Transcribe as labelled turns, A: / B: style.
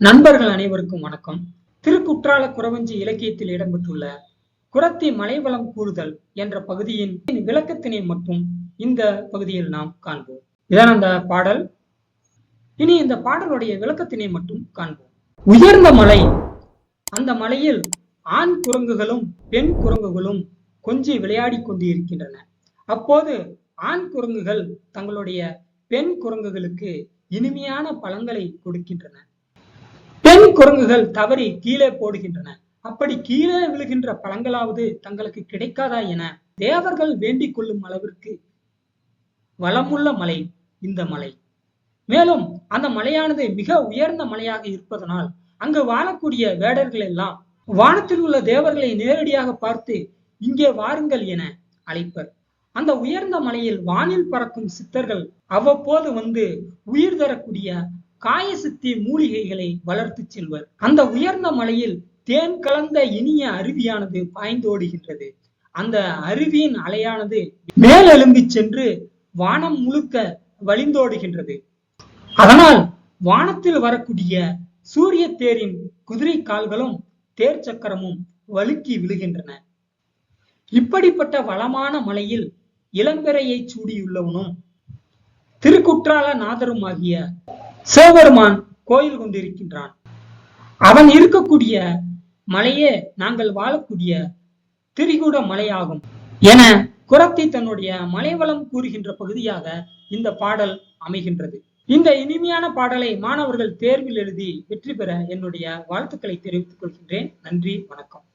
A: நண்பர்கள் அனைவருக்கும் வணக்கம். திருக்குற்றால குறவஞ்சி இலக்கியத்தில் இடம்பெற்றுள்ள குறத்தி மலைவளம் கூறுதல் என்ற பகுதியின் விளக்கத்தினை மட்டும் இந்த பகுதியில் நாம் காண்போம். இதான் அந்த பாடல். இனி இந்த பாடலுடைய விளக்கத்தினை மட்டும் காண்போம். உயர்ந்த மலை, அந்த மலையில் ஆண் குரங்குகளும் பெண் குரங்குகளும் கொஞ்சி விளையாடி கொண்டு இருக்கின்றன. அப்போது ஆண் குரங்குகள் தங்களுடைய பெண் குரங்குகளுக்கு இனிமையான பழங்களை கொடுக்கின்றன. பெண் குரங்குகள் தவறி கீழே போடுகின்றன. அப்படி கீழே விழுகின்ற பழங்களாவது தங்களுக்கு கிடைக்காதா என தேவர்கள் வேண்டிக் கொள்ளும் அளவிற்கு வளமுள்ள மலை இந்த மலை. மேலும் அந்த மலையானது மிக உயர்ந்த மலையாக இருப்பதனால் அங்கு வாழக்கூடிய வேடர்கள் எல்லாம் வானத்தில் உள்ள தேவர்களை நேரடியாக பார்த்து இங்கே வாருங்கள் என அழைப்பர். அந்த உயர்ந்த மலையில் வானில் பறக்கும் சித்தர்கள் அவ்வப்போது வந்து உயிர் தரக்கூடிய காயசித்தி மூலிகைகளை வளர்த்து செல்வர். அந்த உயர்ந்த மலையில் தேன் கலந்த இனிய அருவியானது பாய்ந்தோடுகின்றது. அந்த அருவியின் அலையானது மேலெழும்பி சென்று வானம் முழுக்க வழிந்தோடுகின்றது. அதனால் வானத்தில் வரக்கூடிய சூரிய தேரின் குதிரை கால்களும் தேர் சக்கரமும் வழுக்கி விழுகின்றன. இப்படிப்பட்ட வளமான மலையில் இளம்பெறையை சூடியுள்ளவனும் திருக்குற்றால நாதருமாகிய சிவபெருமான் கோயில் கொண்டிருக்கின்றான். அவன் இருக்கக்கூடிய மலையே நாங்கள் வாழக்கூடிய திரிகூட மலையாகும் என குறத்தி தன்னுடைய மலைவளம் கூறுகின்ற பகுதியாக இந்த பாடல் அமைகின்றது. இந்த இனிமையான பாடலை மாணவர்கள் தேர்வில் எழுதி வெற்றி பெற என்னுடைய வாழ்த்துக்களை தெரிவித்துக் கொள்கின்றேன். நன்றி, வணக்கம்.